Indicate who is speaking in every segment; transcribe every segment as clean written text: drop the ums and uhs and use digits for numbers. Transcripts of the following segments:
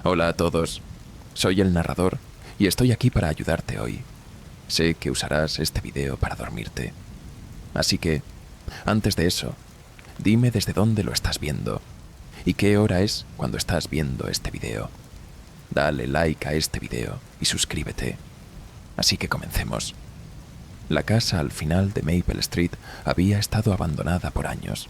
Speaker 1: Hola a todos, soy el narrador y estoy aquí para ayudarte hoy. Sé que usarás este video para dormirte. Así que, antes de eso, dime desde dónde lo estás viendo y qué hora es cuando estás viendo este video. Dale like a este video y suscríbete. Así que comencemos. La casa al final de Maple Street había estado abandonada por años.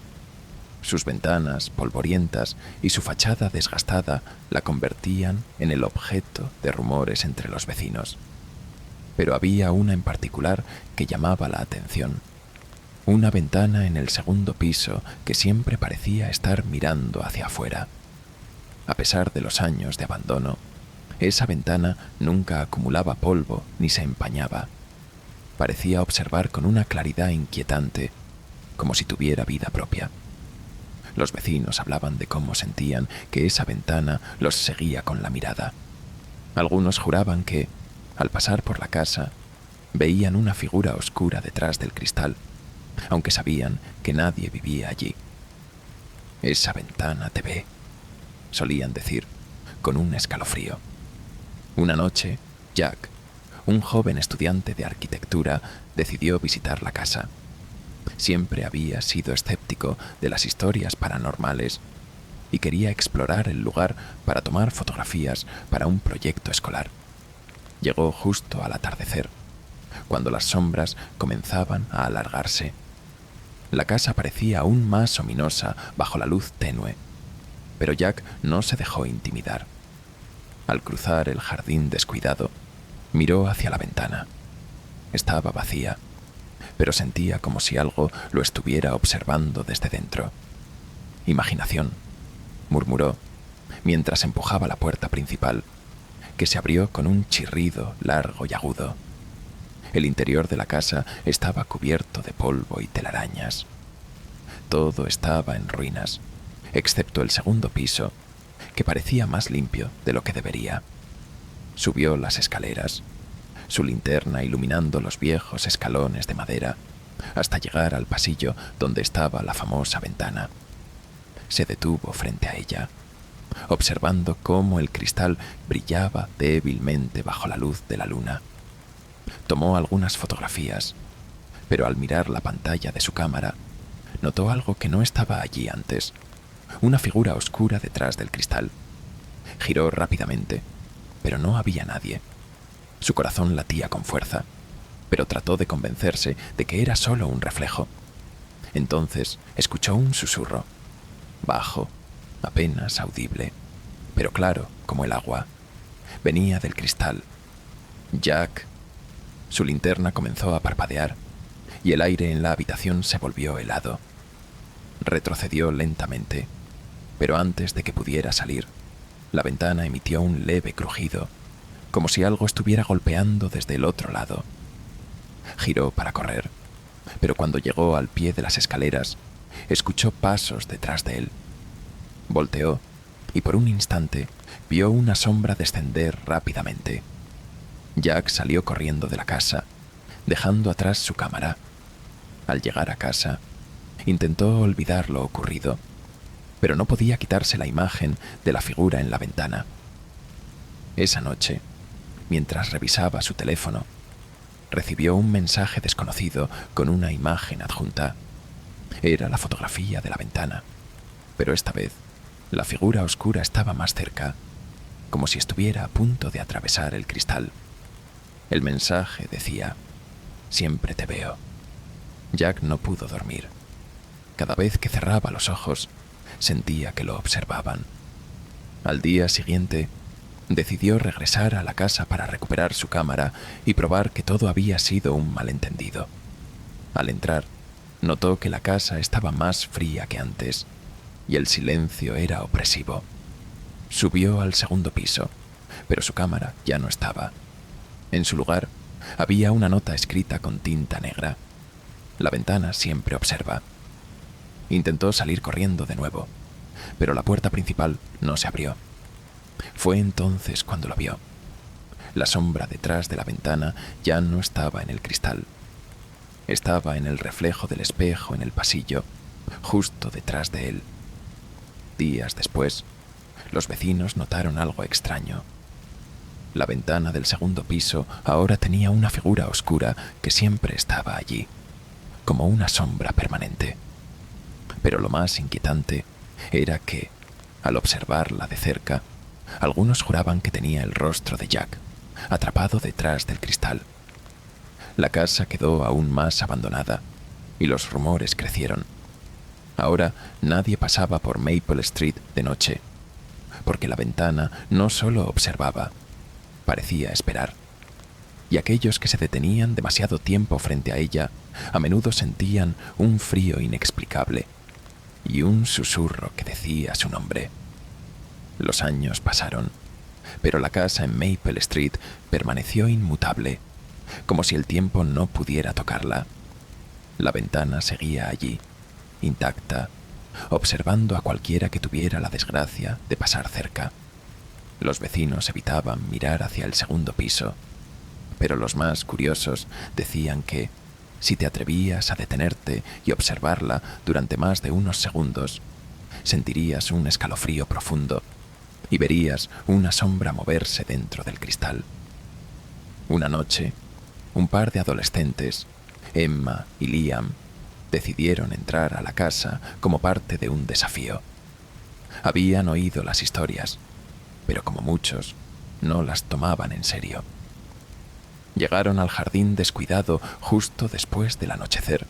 Speaker 1: Sus ventanas polvorientas y su fachada desgastada la convertían en el objeto de rumores entre los vecinos. Pero había una en particular que llamaba la atención. Una ventana en el segundo piso que siempre parecía estar mirando hacia afuera. A pesar de los años de abandono, esa ventana nunca acumulaba polvo ni se empañaba. Parecía observar con una claridad inquietante, como si tuviera vida propia. Los vecinos hablaban de cómo sentían que esa ventana los seguía con la mirada. Algunos juraban que, al pasar por la casa, veían una figura oscura detrás del cristal, aunque sabían que nadie vivía allí. «Esa ventana te ve», solían decir, con un escalofrío. Una noche, Jack, un joven estudiante de arquitectura, decidió visitar la casa. Siempre había sido escéptico de las historias paranormales y quería explorar el lugar para tomar fotografías para un proyecto escolar. Llegó justo al atardecer, cuando las sombras comenzaban a alargarse. La casa parecía aún más ominosa bajo la luz tenue, pero Jack no se dejó intimidar. Al cruzar el jardín descuidado, miró hacia la ventana. Estaba vacía, pero sentía como si algo lo estuviera observando desde dentro. «Imaginación», murmuró, mientras empujaba la puerta principal, que se abrió con un chirrido largo y agudo. El interior de la casa estaba cubierto de polvo y telarañas. Todo estaba en ruinas, excepto el segundo piso, que parecía más limpio de lo que debería. Subió las escaleras, su linterna iluminando los viejos escalones de madera, hasta llegar al pasillo donde estaba la famosa ventana. Se detuvo frente a ella, observando cómo el cristal brillaba débilmente bajo la luz de la luna. Tomó algunas fotografías, pero al mirar la pantalla de su cámara, notó algo que no estaba allí antes, una figura oscura detrás del cristal. Giró rápidamente, pero no había nadie. Su corazón latía con fuerza, pero trató de convencerse de que era solo un reflejo. Entonces escuchó un susurro, bajo, apenas audible, pero claro como el agua. Venía del cristal. «Jack». Su linterna comenzó a parpadear y el aire en la habitación se volvió helado. Retrocedió lentamente, pero antes de que pudiera salir, la ventana emitió un leve crujido, como si algo estuviera golpeando desde el otro lado. Giró para correr, pero cuando llegó al pie de las escaleras, escuchó pasos detrás de él. Volteó y por un instante vio una sombra descender rápidamente. Jack salió corriendo de la casa, dejando atrás su cámara. Al llegar a casa, intentó olvidar lo ocurrido, pero no podía quitarse la imagen de la figura en la ventana. Esa noche, mientras revisaba su teléfono, recibió un mensaje desconocido con una imagen adjunta. Era la fotografía de la ventana, pero esta vez la figura oscura estaba más cerca, como si estuviera a punto de atravesar el cristal. El mensaje decía: «Siempre te veo». Jack no pudo dormir. Cada vez que cerraba los ojos, sentía que lo observaban. Al día siguiente, decidió regresar a la casa para recuperar su cámara y probar que todo había sido un malentendido. Al entrar, notó que la casa estaba más fría que antes y el silencio era opresivo. Subió al segundo piso, pero su cámara ya no estaba. En su lugar, había una nota escrita con tinta negra: «La ventana siempre observa». Intentó salir corriendo de nuevo, pero la puerta principal no se abrió. Fue entonces cuando lo vio. La sombra detrás de la ventana ya no estaba en el cristal. Estaba en el reflejo del espejo en el pasillo, justo detrás de él. Días después, los vecinos notaron algo extraño. La ventana del segundo piso ahora tenía una figura oscura que siempre estaba allí, como una sombra permanente. Pero lo más inquietante era que, al observarla de cerca, algunos juraban que tenía el rostro de Jack, atrapado detrás del cristal. La casa quedó aún más abandonada y los rumores crecieron. Ahora nadie pasaba por Maple Street de noche, porque la ventana no solo observaba, parecía esperar. Y aquellos que se detenían demasiado tiempo frente a ella a menudo sentían un frío inexplicable y un susurro que decía su nombre. Los años pasaron, pero la casa en Maple Street permaneció inmutable, como si el tiempo no pudiera tocarla. La ventana seguía allí, intacta, observando a cualquiera que tuviera la desgracia de pasar cerca. Los vecinos evitaban mirar hacia el segundo piso, pero los más curiosos decían que, si te atrevías a detenerte y observarla durante más de unos segundos, sentirías un escalofrío profundo y verías una sombra moverse dentro del cristal. Una noche, un par de adolescentes, Emma y Liam, decidieron entrar a la casa como parte de un desafío. Habían oído las historias, pero como muchos, no las tomaban en serio. Llegaron al jardín descuidado justo después del anochecer,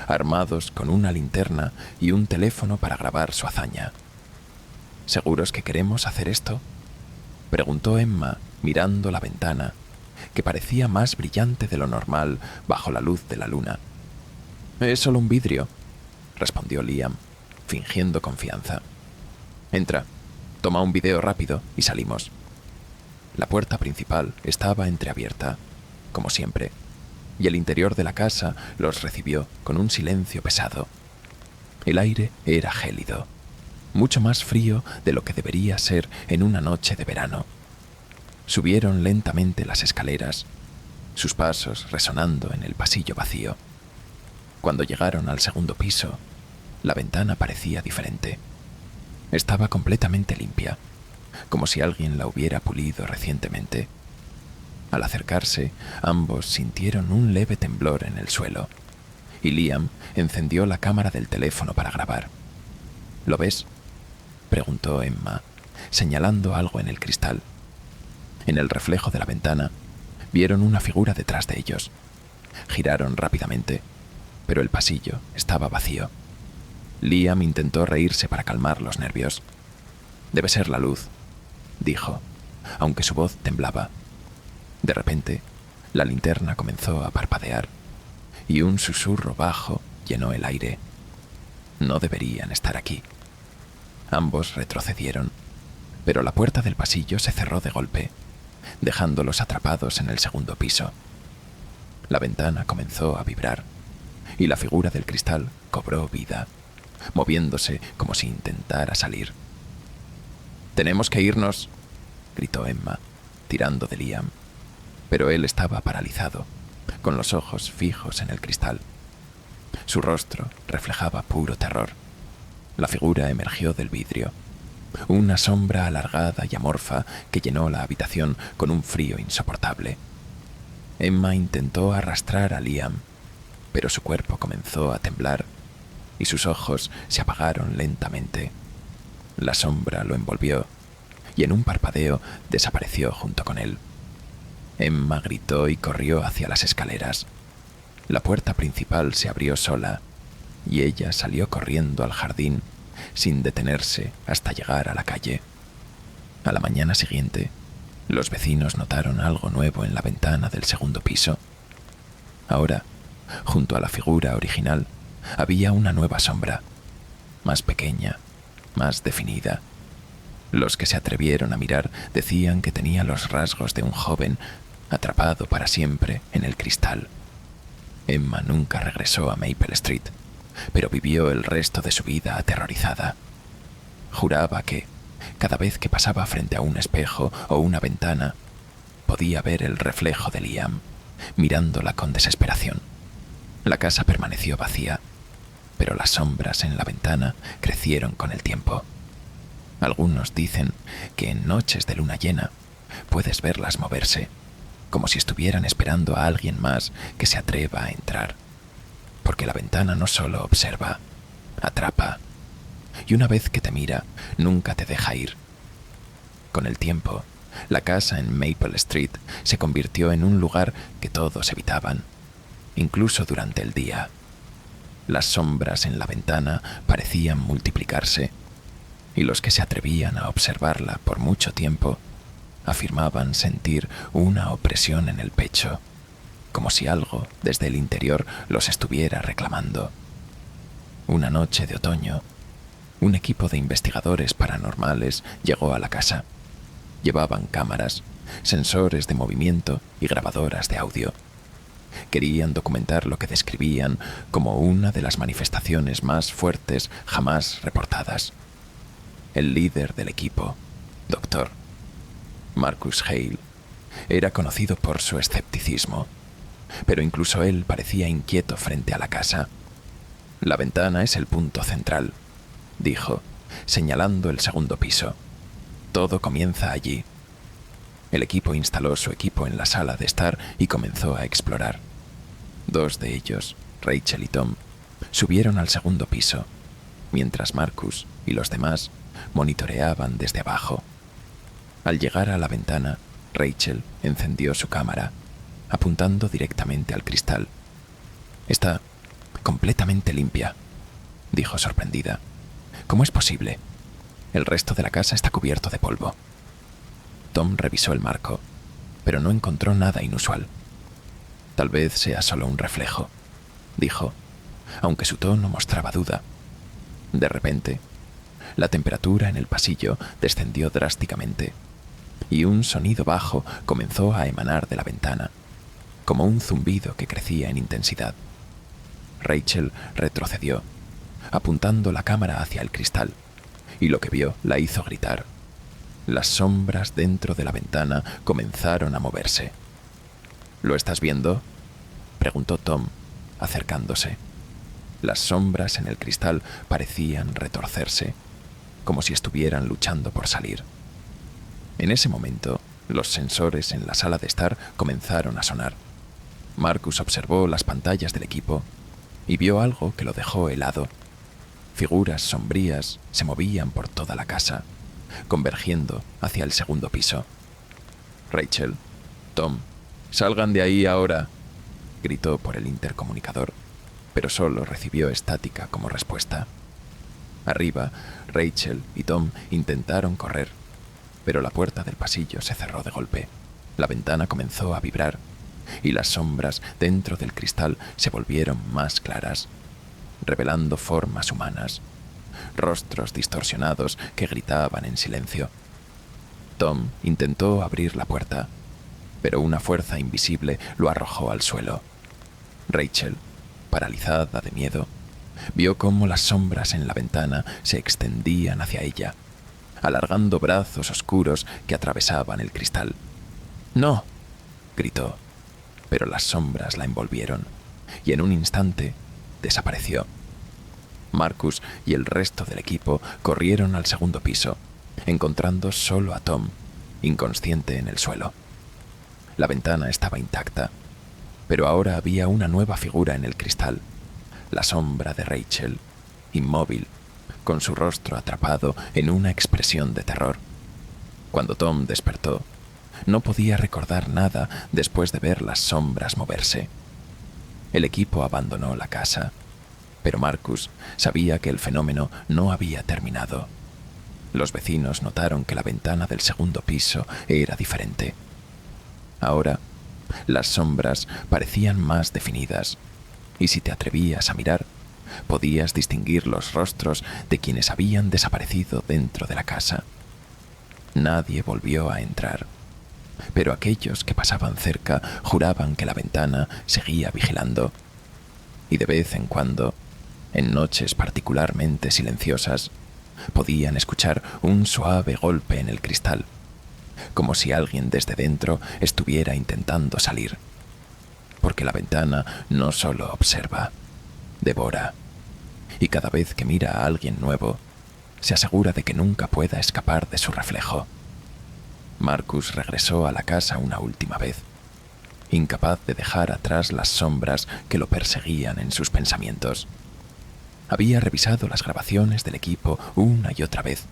Speaker 1: armados con una linterna y un teléfono para grabar su hazaña. ¿Seguros que queremos hacer esto?, preguntó Emma mirando la ventana, que parecía más brillante de lo normal bajo la luz de la luna. «Es solo un vidrio», respondió Liam, fingiendo confianza. «Entra, toma un video rápido y salimos». La puerta principal estaba entreabierta, como siempre, y el interior de la casa los recibió con un silencio pesado. El aire era gélido, mucho más frío de lo que debería ser en una noche de verano. Subieron lentamente las escaleras, sus pasos resonando en el pasillo vacío. Cuando llegaron al segundo piso, la ventana parecía diferente. Estaba completamente limpia, como si alguien la hubiera pulido recientemente. Al acercarse, ambos sintieron un leve temblor en el suelo, y Liam encendió la cámara del teléfono para grabar. «¿Lo ves?», preguntó Emma, señalando algo en el cristal. En el reflejo de la ventana, vieron una figura detrás de ellos. Giraron rápidamente, pero el pasillo estaba vacío. Liam intentó reírse para calmar los nervios. «Debe ser la luz», dijo, aunque su voz temblaba. De repente, la linterna comenzó a parpadear, y un susurro bajo llenó el aire. «No deberían estar aquí». Ambos retrocedieron, pero la puerta del pasillo se cerró de golpe, dejándolos atrapados en el segundo piso. La ventana comenzó a vibrar, y la figura del cristal cobró vida, moviéndose como si intentara salir. «Tenemos que irnos», gritó Emma, tirando de Liam, pero él estaba paralizado, con los ojos fijos en el cristal. Su rostro reflejaba puro terror. La figura emergió del vidrio, una sombra alargada y amorfa que llenó la habitación con un frío insoportable. Emma intentó arrastrar a Liam, pero su cuerpo comenzó a temblar y sus ojos se apagaron lentamente. La sombra lo envolvió y en un parpadeo desapareció junto con él. Emma gritó y corrió hacia las escaleras. La puerta principal se abrió sola y ella salió corriendo al jardín sin detenerse hasta llegar a la calle. A la mañana siguiente, los vecinos notaron algo nuevo en la ventana del segundo piso. Ahora, junto a la figura original, había una nueva sombra, más pequeña, más definida. Los que se atrevieron a mirar decían que tenía los rasgos de un joven atrapado para siempre en el cristal. Emma nunca regresó a Maple Street, pero vivió el resto de su vida aterrorizada. Juraba que, cada vez que pasaba frente a un espejo o una ventana, podía ver el reflejo de Liam, mirándola con desesperación. La casa permaneció vacía, pero las sombras en la ventana crecieron con el tiempo. Algunos dicen que en noches de luna llena puedes verlas moverse, como si estuvieran esperando a alguien más que se atreva a entrar. Porque la ventana no solo observa, atrapa, y una vez que te mira, nunca te deja ir. Con el tiempo, la casa en Maple Street se convirtió en un lugar que todos evitaban, incluso durante el día. Las sombras en la ventana parecían multiplicarse, y los que se atrevían a observarla por mucho tiempo afirmaban sentir una opresión en el pecho, como si algo desde el interior los estuviera reclamando. Una noche de otoño, un equipo de investigadores paranormales llegó a la casa. Llevaban cámaras, sensores de movimiento y grabadoras de audio. Querían documentar lo que describían como una de las manifestaciones más fuertes jamás reportadas. El líder del equipo, Dr. Marcus Hale, era conocido por su escepticismo, pero incluso él parecía inquieto frente a la casa. La ventana es el punto central, dijo, señalando el segundo piso. Todo comienza allí. El equipo instaló su equipo en la sala de estar y comenzó a explorar. Dos de ellos, Rachel y Tom, subieron al segundo piso, mientras Marcus y los demás monitoreaban desde abajo. Al llegar a la ventana, Rachel encendió su cámara, apuntando directamente al cristal. «Está completamente limpia», dijo sorprendida. «¿Cómo es posible? El resto de la casa está cubierto de polvo». Tom revisó el marco, pero no encontró nada inusual. «Tal vez sea solo un reflejo», dijo, aunque su tono mostraba duda. De repente, la temperatura en el pasillo descendió drásticamente y un sonido bajo comenzó a emanar de la ventana, como un zumbido que crecía en intensidad. Rachel retrocedió, apuntando la cámara hacia el cristal, y lo que vio la hizo gritar. Las sombras dentro de la ventana comenzaron a moverse. «¿Lo estás viendo?», preguntó Tom, acercándose. Las sombras en el cristal parecían retorcerse, como si estuvieran luchando por salir. En ese momento, los sensores en la sala de estar comenzaron a sonar. Marcus observó las pantallas del equipo y vio algo que lo dejó helado. Figuras sombrías se movían por toda la casa, convergiendo hacia el segundo piso. «Rachel, Tom, salgan de ahí ahora», gritó por el intercomunicador, pero solo recibió estática como respuesta. Arriba, Rachel y Tom intentaron correr, pero la puerta del pasillo se cerró de golpe. La ventana comenzó a vibrar y las sombras dentro del cristal se volvieron más claras, revelando formas humanas, rostros distorsionados que gritaban en silencio. Tom intentó abrir la puerta, pero una fuerza invisible lo arrojó al suelo. Rachel, paralizada de miedo, vio cómo las sombras en la ventana se extendían hacia ella, alargando brazos oscuros que atravesaban el cristal. «¡No!», gritó, pero las sombras la envolvieron y en un instante desapareció. Marcus y el resto del equipo corrieron al segundo piso, encontrando solo a Tom, inconsciente en el suelo. La ventana estaba intacta, pero ahora había una nueva figura en el cristal, la sombra de Rachel, inmóvil, con su rostro atrapado en una expresión de terror. Cuando Tom despertó, no podía recordar nada después de ver las sombras moverse. El equipo abandonó la casa, pero Marcus sabía que el fenómeno no había terminado. Los vecinos notaron que la ventana del segundo piso era diferente. Ahora, las sombras parecían más definidas, y si te atrevías a mirar, podías distinguir los rostros de quienes habían desaparecido dentro de la casa. Nadie volvió a entrar, pero aquellos que pasaban cerca juraban que la ventana seguía vigilando, y de vez en cuando, en noches particularmente silenciosas, podían escuchar un suave golpe en el cristal, como si alguien desde dentro estuviera intentando salir. Porque la ventana no solo observa, devora, y cada vez que mira a alguien nuevo, se asegura de que nunca pueda escapar de su reflejo. Marcus regresó a la casa una última vez, incapaz de dejar atrás las sombras que lo perseguían en sus pensamientos. Había revisado las grabaciones del equipo una y otra vez,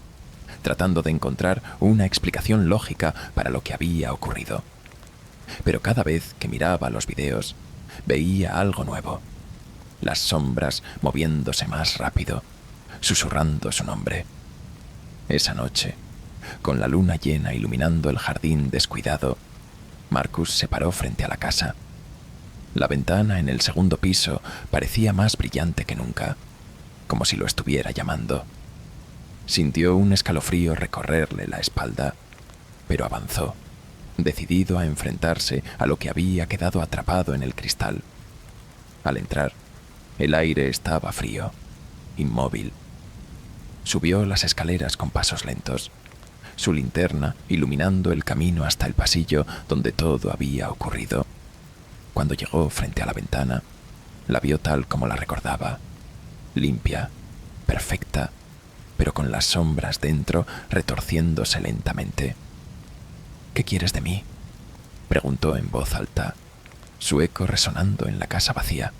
Speaker 1: tratando de encontrar una explicación lógica para lo que había ocurrido. Pero cada vez que miraba los videos, veía algo nuevo. Las sombras moviéndose más rápido, susurrando su nombre. Esa noche, con la luna llena iluminando el jardín descuidado, Marcus se paró frente a la casa. La ventana en el segundo piso parecía más brillante que nunca, como si lo estuviera llamando. Sintió un escalofrío recorrerle la espalda, pero avanzó, decidido a enfrentarse a lo que había quedado atrapado en el cristal. Al entrar, el aire estaba frío, inmóvil. Subió las escaleras con pasos lentos, su linterna iluminando el camino hasta el pasillo donde todo había ocurrido. Cuando llegó frente a la ventana, la vio tal como la recordaba, limpia, perfecta, pero con las sombras dentro retorciéndose lentamente. «¿Qué quieres de mí?», preguntó en voz alta, su eco resonando en la casa vacía.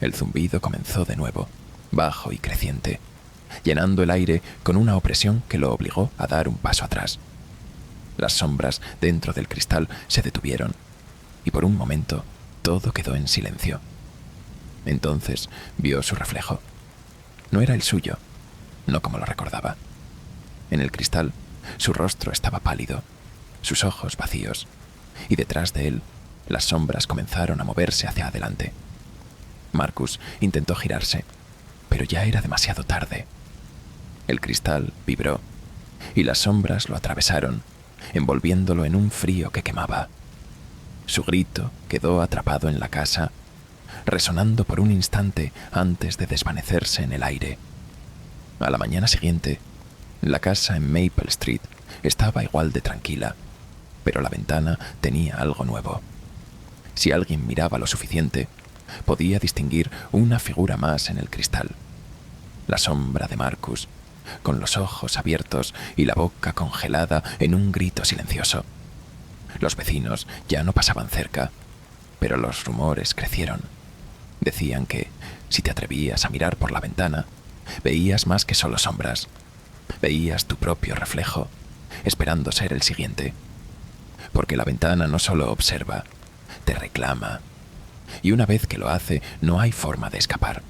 Speaker 1: El zumbido comenzó de nuevo, bajo y creciente, llenando el aire con una opresión que lo obligó a dar un paso atrás. Las sombras dentro del cristal se detuvieron, y por un momento todo quedó en silencio. Entonces vio su reflejo. No era el suyo, no como lo recordaba. En el cristal, su rostro estaba pálido, sus ojos vacíos, y detrás de él, las sombras comenzaron a moverse hacia adelante. Marcus intentó girarse, pero ya era demasiado tarde. El cristal vibró, y las sombras lo atravesaron, envolviéndolo en un frío que quemaba. Su grito quedó atrapado en la casa, resonando por un instante antes de desvanecerse en el aire. A la mañana siguiente, la casa en Maple Street estaba igual de tranquila, pero la ventana tenía algo nuevo. Si alguien miraba lo suficiente, podía distinguir una figura más en el cristal. La sombra de Marcus, con los ojos abiertos y la boca congelada en un grito silencioso. Los vecinos ya no pasaban cerca, pero los rumores crecieron. Decían que, si te atrevías a mirar por la ventana, veías más que solo sombras. Veías tu propio reflejo, esperando ser el siguiente. Porque la ventana no solo observa, te reclama. Y una vez que lo hace, no hay forma de escapar.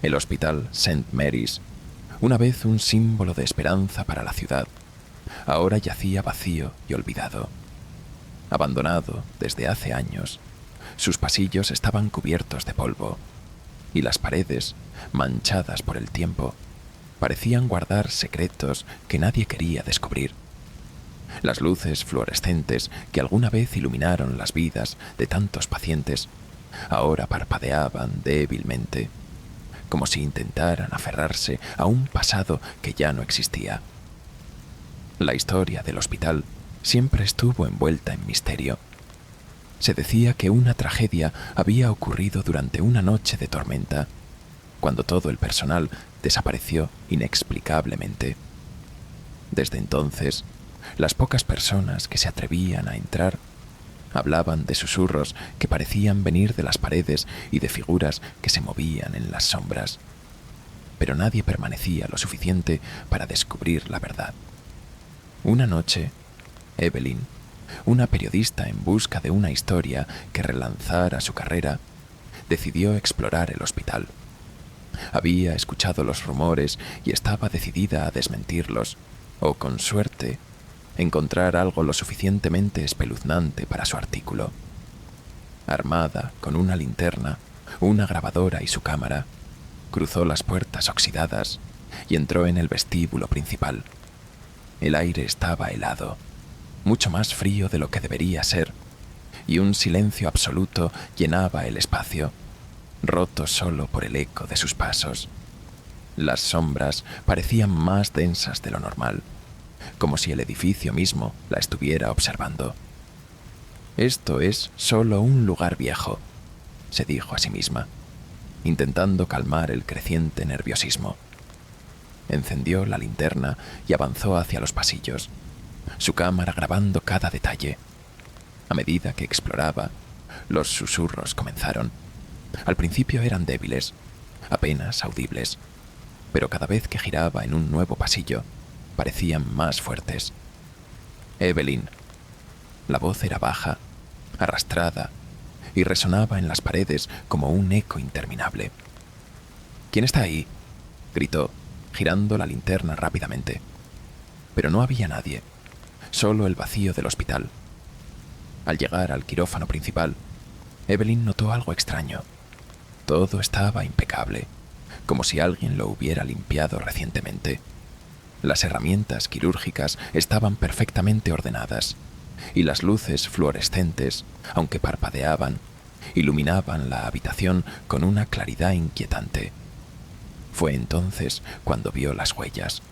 Speaker 1: El hospital St. Mary's, una vez un símbolo de esperanza para la ciudad, ahora yacía vacío y olvidado. Abandonado desde hace años, sus pasillos estaban cubiertos de polvo, y las paredes, manchadas por el tiempo, parecían guardar secretos que nadie quería descubrir. Las luces fluorescentes que alguna vez iluminaron las vidas de tantos pacientes, ahora parpadeaban débilmente, como si intentaran aferrarse a un pasado que ya no existía. La historia del hospital siempre estuvo envuelta en misterio. Se decía que una tragedia había ocurrido durante una noche de tormenta, cuando todo el personal desapareció inexplicablemente. Desde entonces, las pocas personas que se atrevían a entrar hablaban de susurros que parecían venir de las paredes y de figuras que se movían en las sombras. Pero nadie permanecía lo suficiente para descubrir la verdad. Una noche, Evelyn, una periodista en busca de una historia que relanzara su carrera, decidió explorar el hospital. Había escuchado los rumores y estaba decidida a desmentirlos, o, con suerte, encontrar algo lo suficientemente espeluznante para su artículo. Armada con una linterna, una grabadora y su cámara, cruzó las puertas oxidadas y entró en el vestíbulo principal. El aire estaba helado, mucho más frío de lo que debería ser, y un silencio absoluto llenaba el espacio, roto solo por el eco de sus pasos. Las sombras parecían más densas de lo normal, como si el edificio mismo la estuviera observando. «Esto es solo un lugar viejo», se dijo a sí misma, intentando calmar el creciente nerviosismo. Encendió la linterna y avanzó hacia los pasillos, su cámara grabando cada detalle. A medida que exploraba, los susurros comenzaron. Al principio eran débiles, apenas audibles, pero cada vez que giraba en un nuevo pasillo, parecían más fuertes. «Evelyn». La voz era baja, arrastrada, y resonaba en las paredes como un eco interminable. «¿Quién está ahí?», gritó, girando la linterna rápidamente. Pero no había nadie, solo el vacío del hospital. Al llegar al quirófano principal, Evelyn notó algo extraño. Todo estaba impecable, como si alguien lo hubiera limpiado recientemente. Las herramientas quirúrgicas estaban perfectamente ordenadas, y las luces fluorescentes, aunque parpadeaban, iluminaban la habitación con una claridad inquietante. Fue entonces cuando vio las huellas,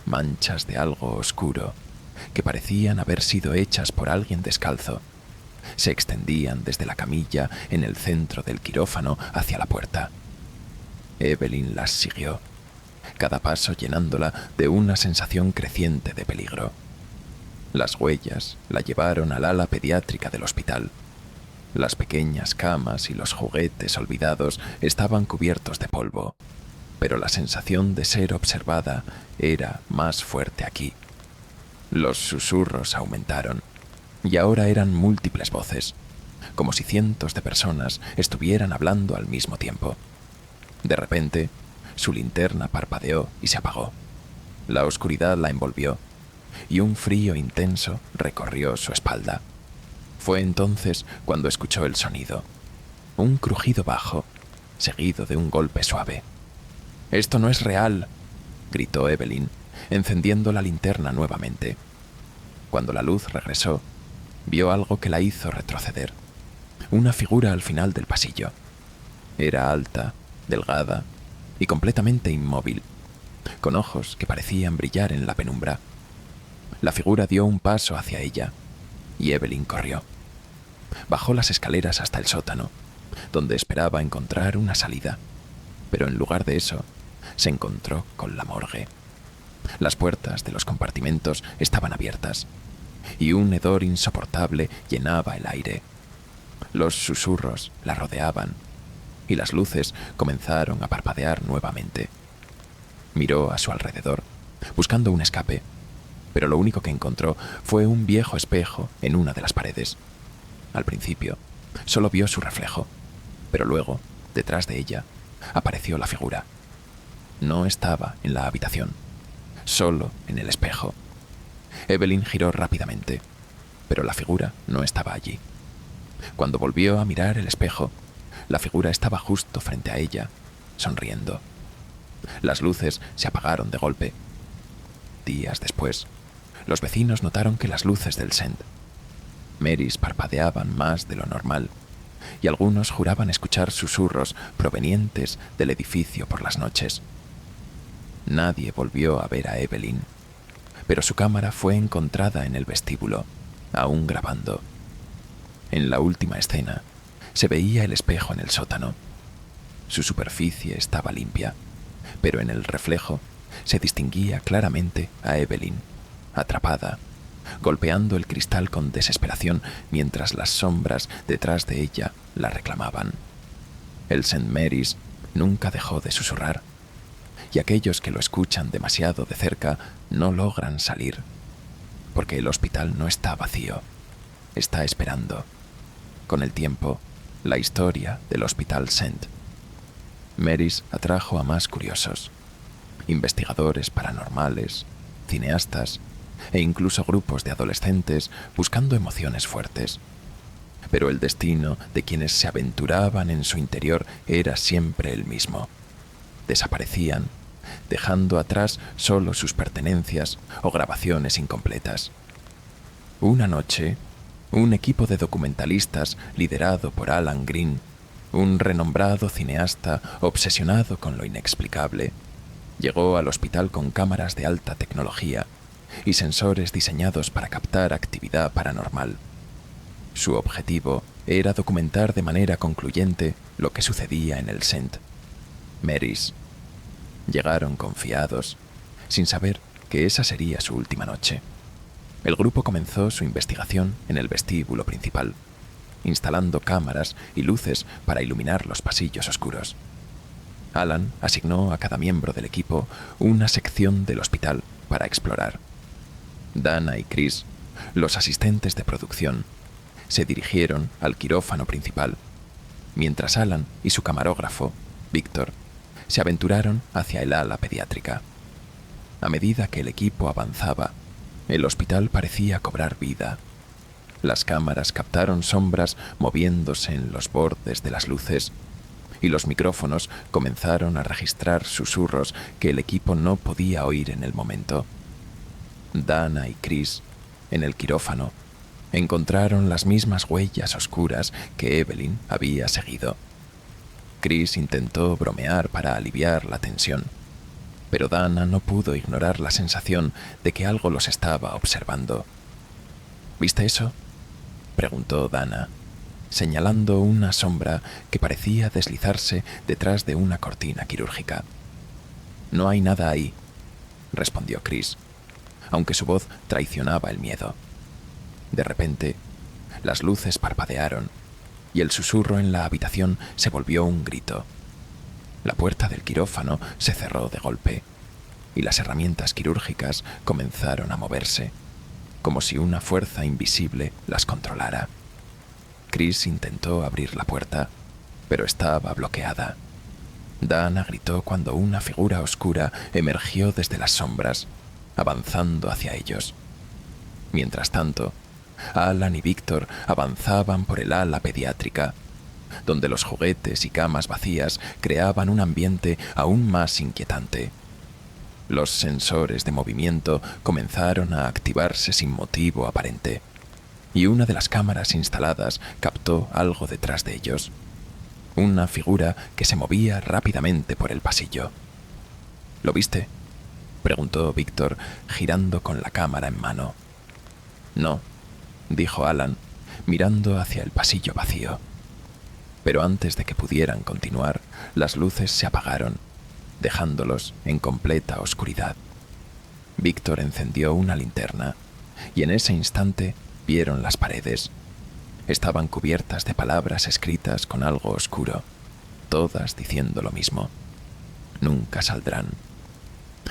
Speaker 1: manchas de algo oscuro, que parecían haber sido hechas por alguien descalzo. Se extendían desde la camilla en el centro del quirófano hacia la puerta. Evelyn las siguió, cada paso llenándola de una sensación creciente de peligro. Las huellas la llevaron al ala pediátrica del hospital. Las pequeñas camas y los juguetes olvidados estaban cubiertos de polvo, pero la sensación de ser observada era más fuerte aquí. Los susurros aumentaron, y ahora eran múltiples voces, como si cientos de personas estuvieran hablando al mismo tiempo. De repente, su linterna parpadeó y se apagó. La oscuridad la envolvió, y un frío intenso recorrió su espalda. Fue entonces cuando escuchó el sonido, un crujido bajo, seguido de un golpe suave. «¡Esto no es real!», gritó Evelyn, encendiendo la linterna nuevamente. Cuando la luz regresó, vio algo que la hizo retroceder. Una figura al final del pasillo. Era alta, delgada y completamente inmóvil, con ojos que parecían brillar en la penumbra. La figura dio un paso hacia ella, y Evelyn corrió. Bajó las escaleras hasta el sótano, donde esperaba encontrar una salida, pero en lugar de eso, se encontró con la morgue. Las puertas de los compartimentos estaban abiertas, y un hedor insoportable llenaba el aire. Los susurros la rodeaban, y las luces comenzaron a parpadear nuevamente. Miró a su alrededor, buscando un escape, pero lo único que encontró fue un viejo espejo en una de las paredes. Al principio, solo vio su reflejo, pero luego, detrás de ella, apareció la figura. No estaba en la habitación, solo en el espejo. Evelyn giró rápidamente, pero la figura no estaba allí. Cuando volvió a mirar el espejo, la figura estaba justo frente a ella, sonriendo. Las luces se apagaron de golpe. Días después, los vecinos notaron que las luces del St. Mary's parpadeaban más de lo normal, y algunos juraban escuchar susurros provenientes del edificio por las noches. Nadie volvió a ver a Evelyn, pero su cámara fue encontrada en el vestíbulo, aún grabando. En la última escena, se veía el espejo en el sótano. Su superficie estaba limpia, pero en el reflejo se distinguía claramente a Evelyn, atrapada, golpeando el cristal con desesperación mientras las sombras detrás de ella la reclamaban. El St. Mary's nunca dejó de susurrar, y aquellos que lo escuchan demasiado de cerca no logran salir, porque el hospital no está vacío, está esperando. Con el tiempo, la historia del Hospital St. Mary's atrajo a más curiosos, investigadores paranormales, cineastas e incluso grupos de adolescentes buscando emociones fuertes. Pero el destino de quienes se aventuraban en su interior era siempre el mismo. Desaparecían, dejando atrás solo sus pertenencias o grabaciones incompletas. Una noche, un equipo de documentalistas liderado por Alan Green, un renombrado cineasta obsesionado con lo inexplicable, llegó al hospital con cámaras de alta tecnología y sensores diseñados para captar actividad paranormal. Su objetivo era documentar de manera concluyente lo que sucedía en el St. Mary's. Llegaron confiados, sin saber que esa sería su última noche. El grupo comenzó su investigación en el vestíbulo principal, instalando cámaras y luces para iluminar los pasillos oscuros. Alan asignó a cada miembro del equipo una sección del hospital para explorar. Dana y Chris, los asistentes de producción, se dirigieron al quirófano principal, mientras Alan y su camarógrafo, Víctor, se aventuraron hacia el ala pediátrica. A medida que el equipo avanzaba, el hospital parecía cobrar vida. Las cámaras captaron sombras moviéndose en los bordes de las luces, y los micrófonos comenzaron a registrar susurros que el equipo no podía oír en el momento. Dana y Chris, en el quirófano, encontraron las mismas huellas oscuras que Evelyn había seguido. Chris intentó bromear para aliviar la tensión, pero Dana no pudo ignorar la sensación de que algo los estaba observando. ¿Viste eso?, preguntó Dana, señalando una sombra que parecía deslizarse detrás de una cortina quirúrgica. «No hay nada ahí», respondió Chris, aunque su voz traicionaba el miedo. De repente, las luces parpadearon y el susurro en la habitación se volvió un grito. La puerta del quirófano se cerró de golpe y las herramientas quirúrgicas comenzaron a moverse, como si una fuerza invisible las controlara. Chris intentó abrir la puerta, pero estaba bloqueada. Dana gritó cuando una figura oscura emergió desde las sombras, avanzando hacia ellos. Mientras tanto, Alan y Víctor avanzaban por el ala pediátrica, donde los juguetes y camas vacías creaban un ambiente aún más inquietante. Los sensores de movimiento comenzaron a activarse sin motivo aparente, y una de las cámaras instaladas captó algo detrás de ellos. Una figura que se movía rápidamente por el pasillo. ¿Lo viste?, preguntó Víctor, girando con la cámara en mano. «No», dijo Alan, mirando hacia el pasillo vacío. Pero antes de que pudieran continuar, las luces se apagaron, dejándolos en completa oscuridad. Víctor encendió una linterna, y en ese instante vieron las paredes. Estaban cubiertas de palabras escritas con algo oscuro, todas diciendo lo mismo: «Nunca saldrán».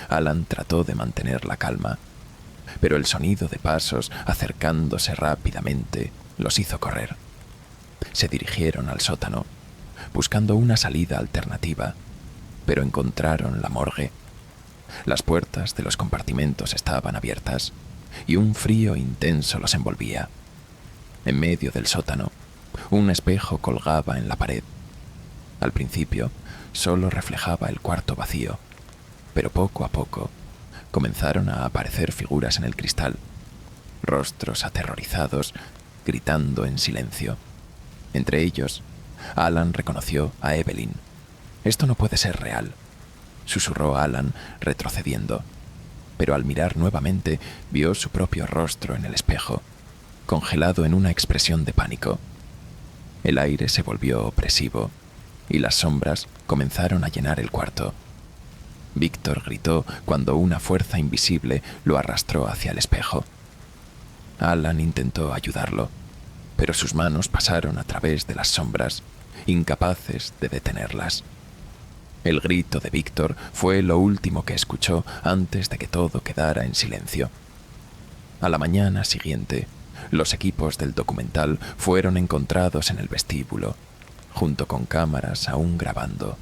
Speaker 1: Alan trató de mantener la calma, pero el sonido de pasos acercándose rápidamente los hizo correr. Se dirigieron al sótano, buscando una salida alternativa, pero encontraron la morgue. Las puertas de los compartimentos estaban abiertas y un frío intenso los envolvía. En medio del sótano, un espejo colgaba en la pared. Al principio, solo reflejaba el cuarto vacío, pero poco a poco comenzaron a aparecer figuras en el cristal, rostros aterrorizados, gritando en silencio. Entre ellos, Alan reconoció a Evelyn. «Esto no puede ser real», susurró Alan, retrocediendo, pero al mirar nuevamente vio su propio rostro en el espejo, congelado en una expresión de pánico. El aire se volvió opresivo y las sombras comenzaron a llenar el cuarto. Víctor gritó cuando una fuerza invisible lo arrastró hacia el espejo. Alan intentó ayudarlo, pero sus manos pasaron a través de las sombras, incapaces de detenerlas. El grito de Víctor fue lo último que escuchó antes de que todo quedara en silencio. A la mañana siguiente, los equipos del documental fueron encontrados en el vestíbulo, junto con cámaras aún grabando.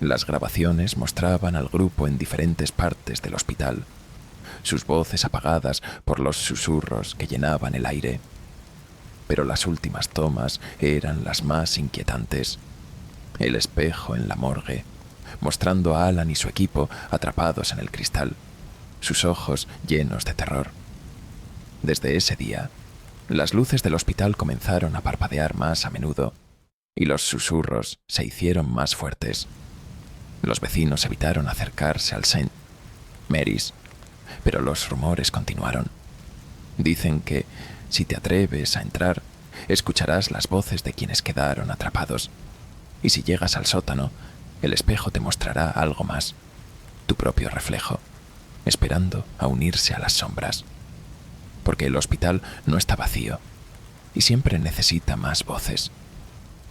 Speaker 1: Las grabaciones mostraban al grupo en diferentes partes del hospital, sus voces apagadas por los susurros que llenaban el aire. Pero las últimas tomas eran las más inquietantes. El espejo en la morgue, mostrando a Alan y su equipo atrapados en el cristal, sus ojos llenos de terror. Desde ese día, las luces del hospital comenzaron a parpadear más a menudo y los susurros se hicieron más fuertes. Los vecinos evitaron acercarse al St. Mary's, pero los rumores continuaron. Dicen que, si te atreves a entrar, escucharás las voces de quienes quedaron atrapados. Y si llegas al sótano, el espejo te mostrará algo más, tu propio reflejo, esperando a unirse a las sombras. Porque el hospital no está vacío y siempre necesita más voces.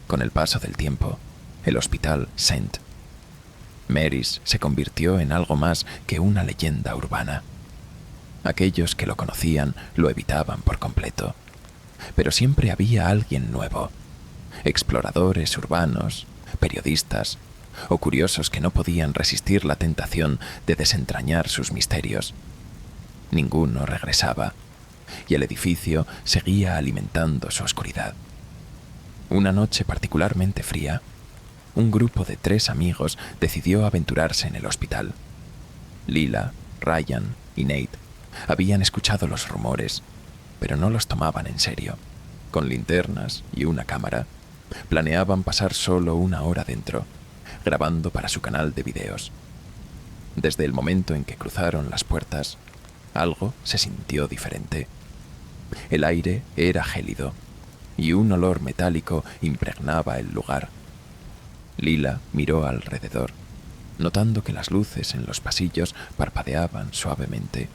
Speaker 1: Con el paso del tiempo, el hospital St. Mary's se convirtió en algo más que una leyenda urbana. Aquellos que lo conocían lo evitaban por completo, pero siempre había alguien nuevo, exploradores urbanos, periodistas o curiosos que no podían resistir la tentación de desentrañar sus misterios. Ninguno regresaba, y el edificio seguía alimentando su oscuridad. Una noche particularmente fría, un grupo de 3 amigos decidió aventurarse en el hospital. Lila, Ryan y Nate habían escuchado los rumores, pero no los tomaban en serio. Con linternas y una cámara, planeaban pasar solo 1 hora dentro, grabando para su canal de videos. Desde el momento en que cruzaron las puertas, algo se sintió diferente. El aire era gélido y un olor metálico impregnaba el lugar. Lila miró alrededor, notando que las luces en los pasillos parpadeaban suavemente,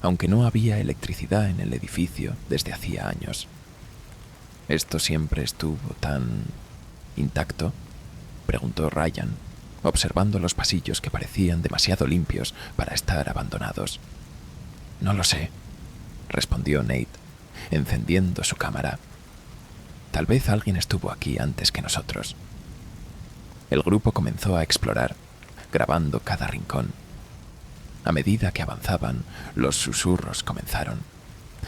Speaker 1: aunque no había electricidad en el edificio desde hacía años. ¿Esto siempre estuvo tan intacto?, preguntó Ryan, observando los pasillos que parecían demasiado limpios para estar abandonados. No lo sé, respondió Nate, encendiendo su cámara. Tal vez alguien estuvo aquí antes que nosotros. El grupo comenzó a explorar, grabando cada rincón. A medida que avanzaban, los susurros comenzaron.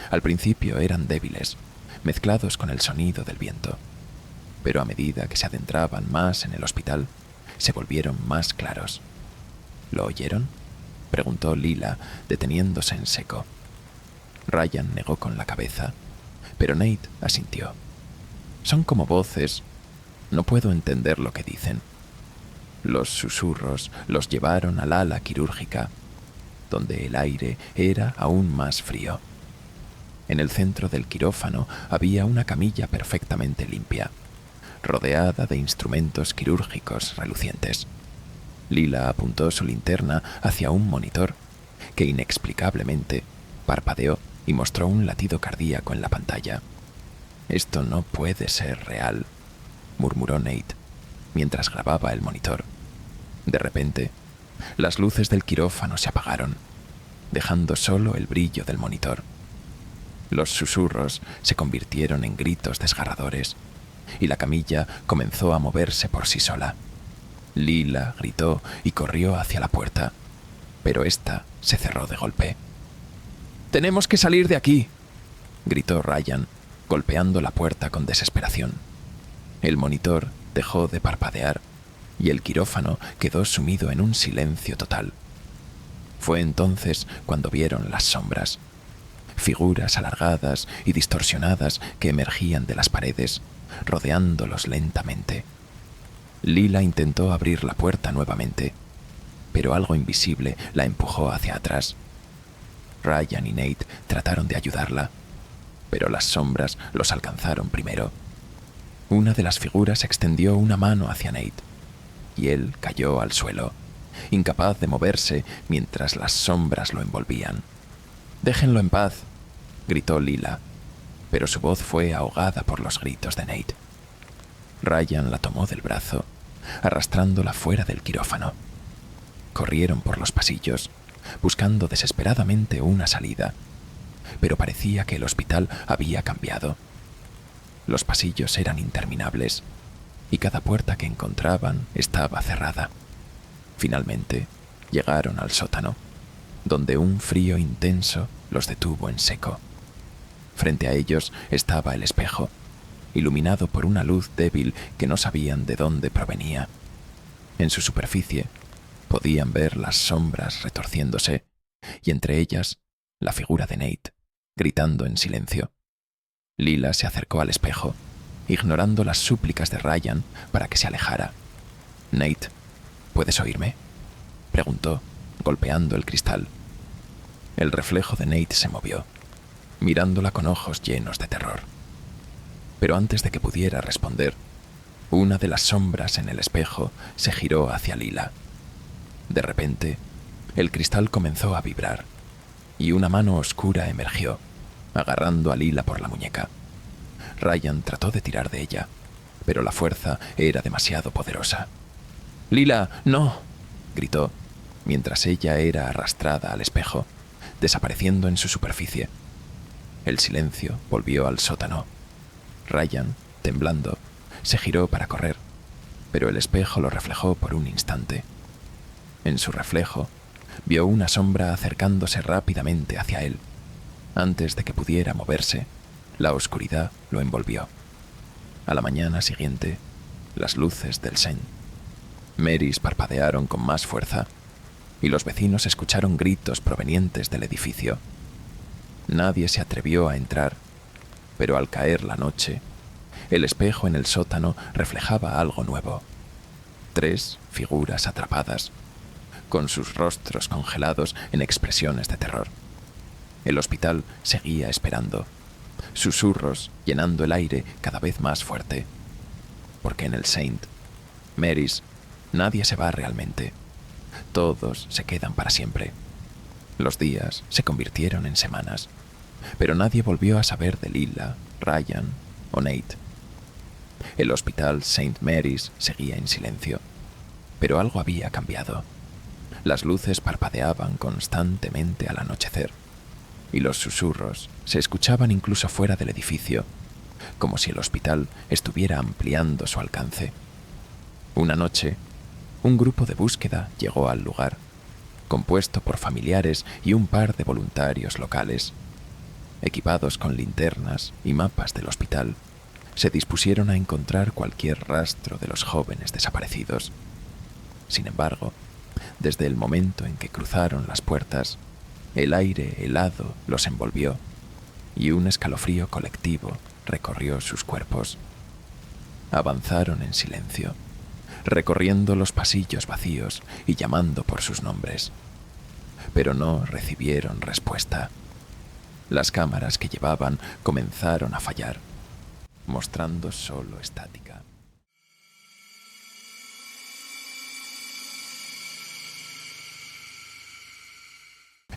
Speaker 1: Al principio eran débiles, mezclados con el sonido del viento, pero a medida que se adentraban más en el hospital, se volvieron más claros. ¿Lo oyeron?, preguntó Lila, deteniéndose en seco. Ryan negó con la cabeza, pero Nate asintió. Son como voces. No puedo entender lo que dicen. Los susurros los llevaron al ala quirúrgica, donde el aire era aún más frío. En el centro del quirófano había una camilla perfectamente limpia, rodeada de instrumentos quirúrgicos relucientes. Lila apuntó su linterna hacia un monitor que inexplicablemente parpadeó y mostró un latido cardíaco en la pantalla. «Esto no puede ser real», murmuró Nate, mientras grababa el monitor. De repente, las luces del quirófano se apagaron, dejando solo el brillo del monitor. Los susurros se convirtieron en gritos desgarradores, y la camilla comenzó a moverse por sí sola. Lila gritó y corrió hacia la puerta, pero ésta se cerró de golpe. «¡Tenemos que salir de aquí!», gritó Ryan, golpeando la puerta con desesperación. El monitor dejó de parpadear y el quirófano quedó sumido en un silencio total. Fue entonces cuando vieron las sombras, figuras alargadas y distorsionadas que emergían de las paredes, rodeándolos lentamente. Lila intentó abrir la puerta nuevamente, pero algo invisible la empujó hacia atrás. Ryan y Nate trataron de ayudarla, pero las sombras los alcanzaron primero. Una de las figuras extendió una mano hacia Nate, y él cayó al suelo, incapaz de moverse mientras las sombras lo envolvían. «Déjenlo en paz», gritó Lila, pero su voz fue ahogada por los gritos de Nate. Ryan la tomó del brazo, arrastrándola fuera del quirófano. Corrieron por los pasillos, buscando desesperadamente una salida, pero parecía que el hospital había cambiado. Los pasillos eran interminables, y cada puerta que encontraban estaba cerrada. Finalmente, llegaron al sótano, donde un frío intenso los detuvo en seco. Frente a ellos estaba el espejo, iluminado por una luz débil que no sabían de dónde provenía. En su superficie podían ver las sombras retorciéndose, y entre ellas la figura de Nate, gritando en silencio. Lila se acercó al espejo, ignorando las súplicas de Ryan para que se alejara. «Nate, ¿puedes oírme?», preguntó, golpeando el cristal. El reflejo de Nate se movió, mirándola con ojos llenos de terror. Pero antes de que pudiera responder, una de las sombras en el espejo se giró hacia Lila. De repente, el cristal comenzó a vibrar y una mano oscura emergió, agarrando a Lila por la muñeca. Ryan trató de tirar de ella, pero la fuerza era demasiado poderosa. «¡Lila, no!», gritó, mientras ella era arrastrada al espejo, desapareciendo en su superficie. El silencio volvió al sótano. Ryan, temblando, se giró para correr, pero el espejo lo reflejó por un instante. En su reflejo, vio una sombra acercándose rápidamente hacia él. Antes de que pudiera moverse, la oscuridad lo envolvió. A la mañana siguiente, las luces del St. Mary's parpadearon con más fuerza y los vecinos escucharon gritos provenientes del edificio. Nadie se atrevió a entrar, pero al caer la noche, el espejo en el sótano reflejaba algo nuevo. 3 figuras atrapadas, con sus rostros congelados en expresiones de terror. El hospital seguía esperando, susurros llenando el aire cada vez más fuerte. Porque en el St. Mary's nadie se va realmente. Todos se quedan para siempre. Los días se convirtieron en semanas, pero nadie volvió a saber de Lila, Ryan o Nate. El hospital St. Mary's seguía en silencio, pero algo había cambiado. Las luces parpadeaban constantemente al anochecer, y los susurros se escuchaban incluso fuera del edificio, como si el hospital estuviera ampliando su alcance. Una noche, un grupo de búsqueda llegó al lugar, compuesto por familiares y un par de voluntarios locales. Equipados con linternas y mapas del hospital, se dispusieron a encontrar cualquier rastro de los jóvenes desaparecidos. Sin embargo, desde el momento en que cruzaron las puertas, el aire helado los envolvió y un escalofrío colectivo recorrió sus cuerpos. Avanzaron en silencio, recorriendo los pasillos vacíos y llamando por sus nombres. Pero no recibieron respuesta. Las cámaras que llevaban comenzaron a fallar, mostrando solo estática.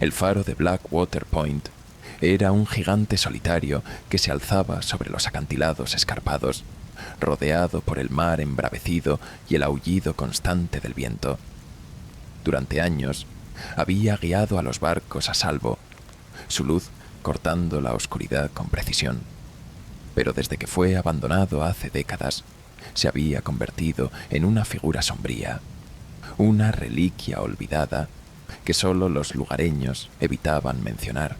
Speaker 1: El faro de Blackwater Point era un gigante solitario que se alzaba sobre los acantilados escarpados, rodeado por el mar embravecido y el aullido constante del viento. Durante años, había guiado a los barcos a salvo, su luz cortando la oscuridad con precisión. Pero desde que fue abandonado hace décadas, se había convertido en una figura sombría, una reliquia olvidada que solo los lugareños evitaban mencionar.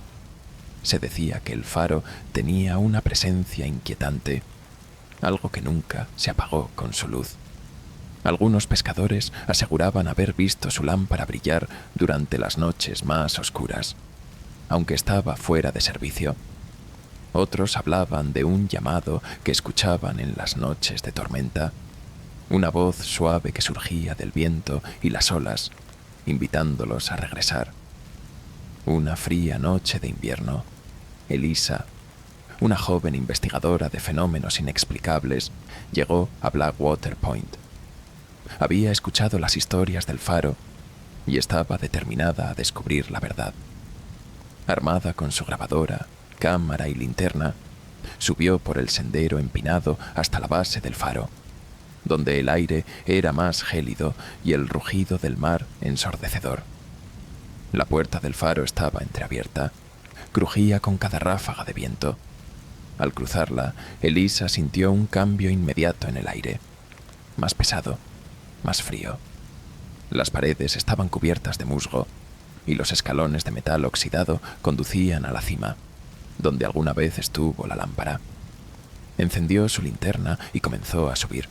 Speaker 1: Se decía que el faro tenía una presencia inquietante, algo que nunca se apagó con su luz. Algunos pescadores aseguraban haber visto su lámpara brillar durante las noches más oscuras, aunque estaba fuera de servicio. Otros hablaban de un llamado que escuchaban en las noches de tormenta, una voz suave que surgía del viento y las olas, invitándolos a regresar. Una fría noche de invierno, Elisa, una joven investigadora de fenómenos inexplicables, llegó a Blackwater Point. Había escuchado las historias del faro y estaba determinada a descubrir la verdad. Armada con su grabadora, cámara y linterna, subió por el sendero empinado hasta la base del faro, donde el aire era más gélido y el rugido del mar ensordecedor. La puerta del faro estaba entreabierta, crujía con cada ráfaga de viento. Al cruzarla, Elisa sintió un cambio inmediato en el aire, más pesado, más frío. Las paredes estaban cubiertas de musgo y los escalones de metal oxidado conducían a la cima, donde alguna vez estuvo la lámpara. Encendió su linterna y comenzó a subir.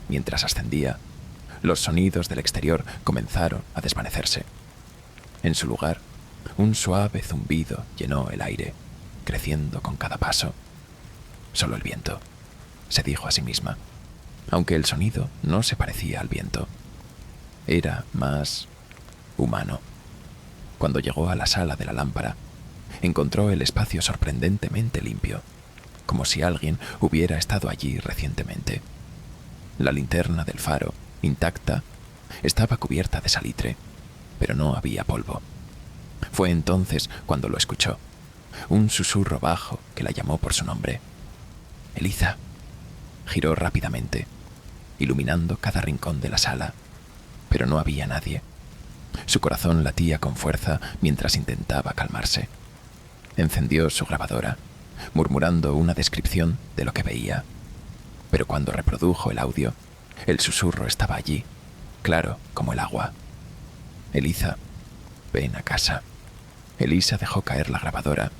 Speaker 1: Mientras ascendía, los sonidos del exterior comenzaron a desvanecerse. En su lugar, un suave zumbido llenó el aire, creciendo con cada paso. Solo el viento, se dijo a sí misma, aunque el sonido no se parecía al viento. Era más humano. Cuando llegó a la sala de la lámpara, encontró el espacio sorprendentemente limpio, como si alguien hubiera estado allí recientemente. La linterna del faro, intacta, estaba cubierta de salitre, pero no había polvo. Fue entonces cuando lo escuchó, un susurro bajo que la llamó por su nombre. «Eliza». Giró rápidamente, iluminando cada rincón de la sala, pero no había nadie. Su corazón latía con fuerza mientras intentaba calmarse. Encendió su grabadora, murmurando una descripción de lo que veía. Pero cuando reprodujo el audio, el susurro estaba allí, claro como el agua. «Eliza, ven a casa». Elisa dejó caer la grabadora,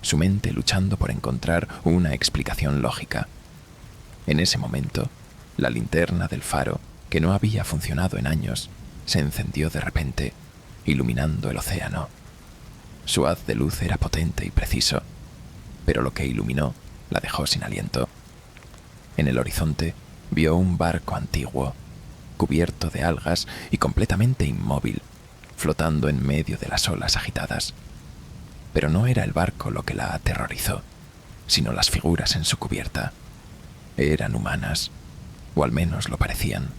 Speaker 1: su mente luchando por encontrar una explicación lógica. En ese momento, la linterna del faro, que no había funcionado en años, se encendió de repente, iluminando el océano. Su haz de luz era potente y preciso, pero lo que iluminó la dejó sin aliento. En el horizonte vio un barco antiguo, cubierto de algas y completamente inmóvil, flotando en medio de las olas agitadas. Pero no era el barco lo que la aterrorizó, sino las figuras en su cubierta. Eran humanas, o al menos lo parecían,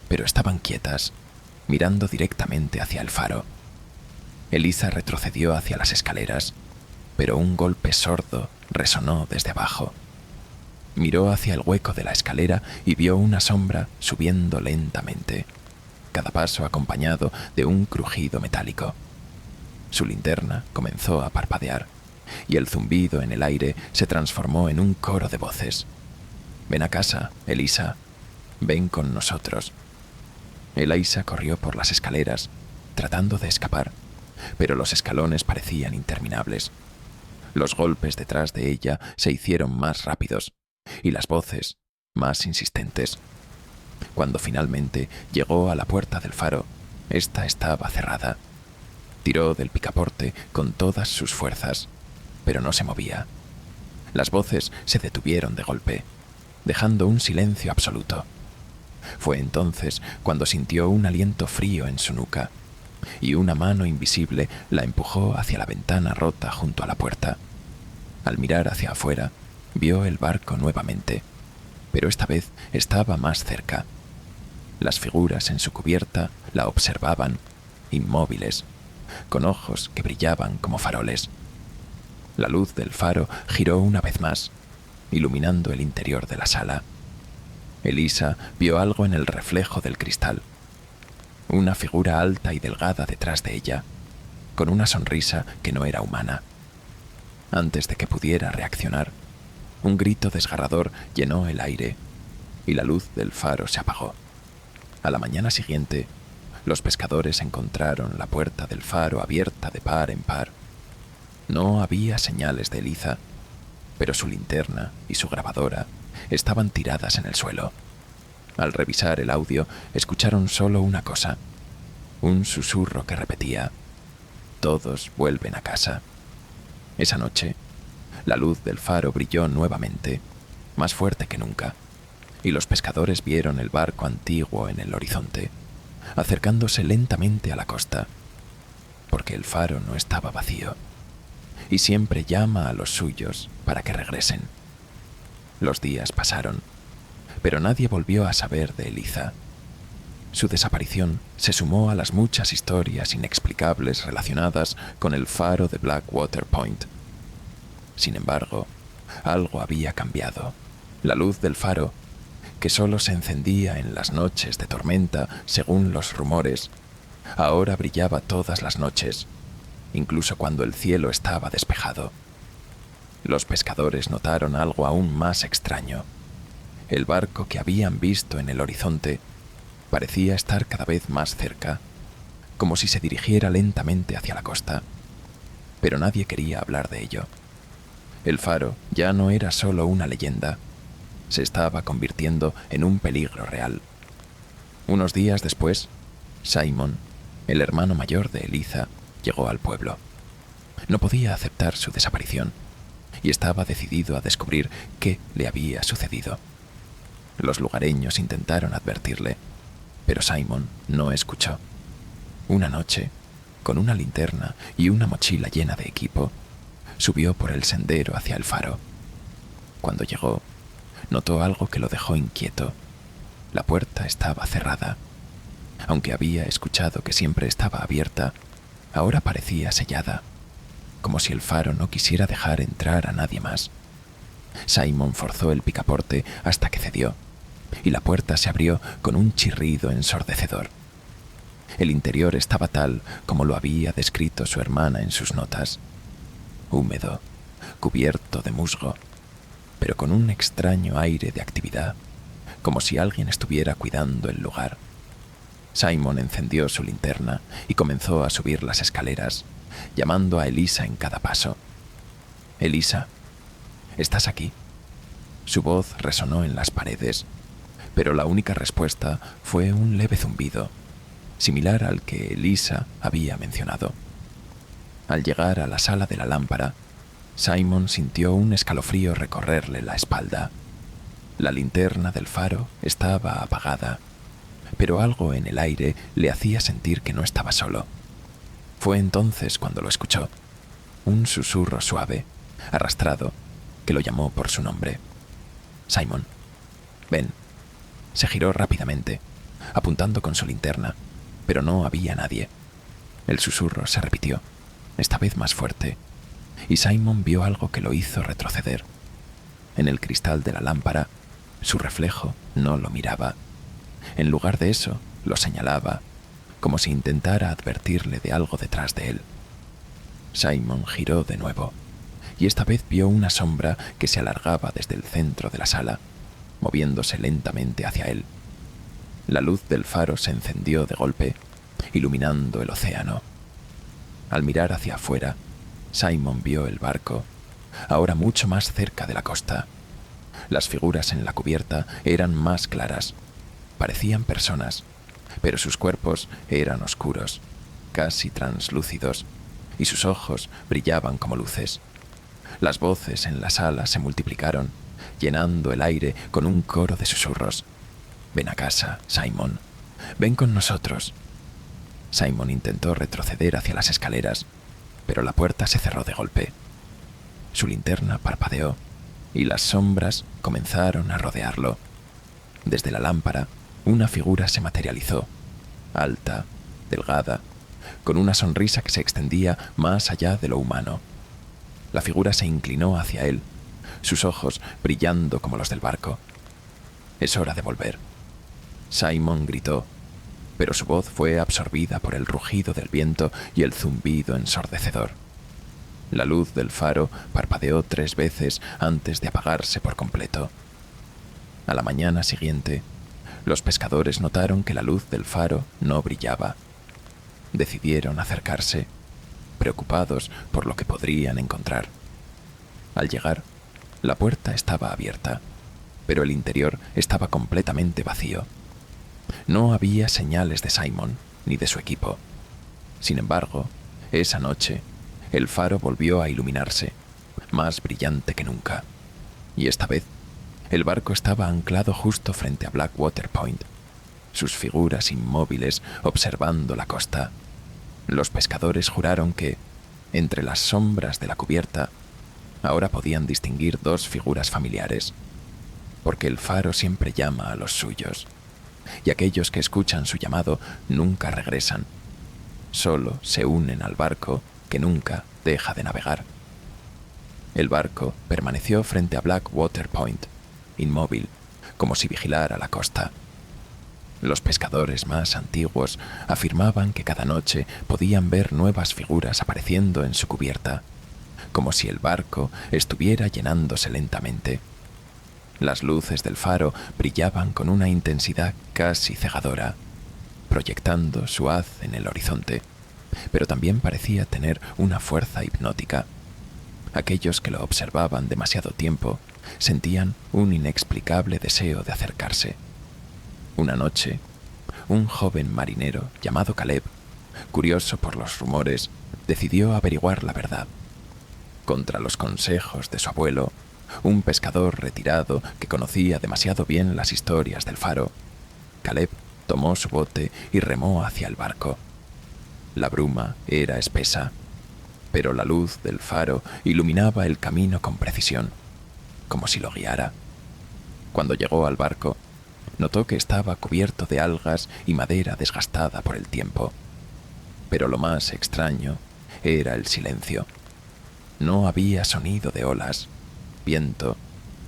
Speaker 1: pero estaban quietas, mirando directamente hacia el faro. Eliza retrocedió hacia las escaleras, pero un golpe sordo resonó desde abajo. Miró hacia el hueco de la escalera y vio una sombra subiendo lentamente, cada paso acompañado de un crujido metálico. Su linterna comenzó a parpadear, y el zumbido en el aire se transformó en un coro de voces. «Ven a casa, Elisa. Ven con nosotros». Elisa corrió por las escaleras, tratando de escapar, pero los escalones parecían interminables. Los golpes detrás de ella se hicieron más rápidos, y las voces más insistentes. Cuando finalmente llegó a la puerta del faro, ésta estaba cerrada. Tiró del picaporte con todas sus fuerzas, pero no se movía. Las voces se detuvieron de golpe, dejando un silencio absoluto. Fue entonces cuando sintió un aliento frío en su nuca, y una mano invisible la empujó hacia la ventana rota junto a la puerta. Al mirar hacia afuera, vio el barco nuevamente, pero esta vez estaba más cerca. Las figuras en su cubierta la observaban, inmóviles, con ojos que brillaban como faroles. La luz del faro giró una vez más, iluminando el interior de la sala. Elisa vio algo en el reflejo del cristal. Una figura alta y delgada detrás de ella, con una sonrisa que no era humana. Antes de que pudiera reaccionar, un grito desgarrador llenó el aire y la luz del faro se apagó. A la mañana siguiente, los pescadores encontraron la puerta del faro abierta de par en par. No había señales de Eliza, pero su linterna y su grabadora estaban tiradas en el suelo. Al revisar el audio, escucharon solo una cosa, un susurro que repetía: «Todos vuelven a casa». Esa noche, la luz del faro brilló nuevamente, más fuerte que nunca, y los pescadores vieron el barco antiguo en el horizonte, acercándose lentamente a la costa, porque el faro no estaba vacío, y siempre llama a los suyos para que regresen. Los días pasaron, pero nadie volvió a saber de Eliza. Su desaparición se sumó a las muchas historias inexplicables relacionadas con el faro de Blackwater Point. Sin embargo, algo había cambiado. La luz del faro, que solo se encendía en las noches de tormenta según los rumores, ahora brillaba todas las noches, incluso cuando el cielo estaba despejado. Los pescadores notaron algo aún más extraño. El barco que habían visto en el horizonte parecía estar cada vez más cerca, como si se dirigiera lentamente hacia la costa. Pero nadie quería hablar de ello. El faro ya no era solo una leyenda, se estaba convirtiendo en un peligro real. Unos días después, Simon, el hermano mayor de Eliza, llegó al pueblo. No podía aceptar su desaparición y estaba decidido a descubrir qué le había sucedido. Los lugareños intentaron advertirle, pero Simon no escuchó. Una noche, con una linterna y una mochila llena de equipo, subió por el sendero hacia el faro. Cuando llegó, notó algo que lo dejó inquieto. La puerta estaba cerrada. Aunque había escuchado que siempre estaba abierta, ahora parecía sellada, como si el faro no quisiera dejar entrar a nadie más. Simon forzó el picaporte hasta que cedió, y la puerta se abrió con un chirrido ensordecedor. El interior estaba tal como lo había descrito su hermana en sus notas: húmedo, cubierto de musgo, pero con un extraño aire de actividad, como si alguien estuviera cuidando el lugar. Simon encendió su linterna y comenzó a subir las escaleras, llamando a Elisa en cada paso. «Elisa, ¿estás aquí?». Su voz resonó en las paredes, pero la única respuesta fue un leve zumbido, similar al que Elisa había mencionado. Al llegar a la sala de la lámpara, Simon sintió un escalofrío recorrerle la espalda. La linterna del faro estaba apagada, pero algo en el aire le hacía sentir que no estaba solo. Fue entonces cuando lo escuchó, un susurro suave, arrastrado, que lo llamó por su nombre. «Simon, ven». Se giró rápidamente, apuntando con su linterna, pero no había nadie. El susurro se repitió, esta vez más fuerte, y Simon vio algo que lo hizo retroceder. En el cristal de la lámpara, su reflejo no lo miraba. En lugar de eso, lo señalaba, como si intentara advertirle de algo detrás de él. Simon giró de nuevo, y esta vez vio una sombra que se alargaba desde el centro de la sala, moviéndose lentamente hacia él. La luz del faro se encendió de golpe, iluminando el océano. Al mirar hacia afuera, Simon vio el barco, ahora mucho más cerca de la costa. Las figuras en la cubierta eran más claras. Parecían personas, pero sus cuerpos eran oscuros, casi translúcidos, y sus ojos brillaban como luces. Las voces en la sala se multiplicaron, llenando el aire con un coro de susurros. «Ven a casa, Simon. Ven con nosotros». Simon intentó retroceder hacia las escaleras, pero la puerta se cerró de golpe. Su linterna parpadeó, y las sombras comenzaron a rodearlo. Desde la lámpara, una figura se materializó, alta, delgada, con una sonrisa que se extendía más allá de lo humano. La figura se inclinó hacia él, sus ojos brillando como los del barco. «Es hora de volver». Simon gritó, pero su voz fue absorbida por el rugido del viento y el zumbido ensordecedor. La luz del faro parpadeó 3 veces antes de apagarse por completo. A la mañana siguiente, los pescadores notaron que la luz del faro no brillaba. Decidieron acercarse, preocupados por lo que podrían encontrar. Al llegar, la puerta estaba abierta, pero el interior estaba completamente vacío. No había señales de Simon ni de su equipo. Sin embargo, esa noche, el faro volvió a iluminarse, más brillante que nunca. Y esta vez, el barco estaba anclado justo frente a Blackwater Point, sus figuras inmóviles observando la costa. Los pescadores juraron que, entre las sombras de la cubierta, ahora podían distinguir 2 figuras familiares, porque el faro siempre llama a los suyos, y aquellos que escuchan su llamado nunca regresan, solo se unen al barco que nunca deja de navegar. El barco permaneció frente a Blackwater Point, inmóvil, como si vigilara la costa. Los pescadores más antiguos afirmaban que cada noche podían ver nuevas figuras apareciendo en su cubierta, como si el barco estuviera llenándose lentamente. Las luces del faro brillaban con una intensidad casi cegadora, proyectando su haz en el horizonte, pero también parecía tener una fuerza hipnótica. Aquellos que lo observaban demasiado tiempo sentían un inexplicable deseo de acercarse. Una noche, un joven marinero llamado Caleb, curioso por los rumores, decidió averiguar la verdad. Contra los consejos de su abuelo, un pescador retirado que conocía demasiado bien las historias del faro, Caleb tomó su bote y remó hacia el barco. La bruma era espesa, pero la luz del faro iluminaba el camino con precisión, como si lo guiara. Cuando llegó al barco, notó que estaba cubierto de algas y madera desgastada por el tiempo. Pero lo más extraño era el silencio. No había sonido de olas, viento,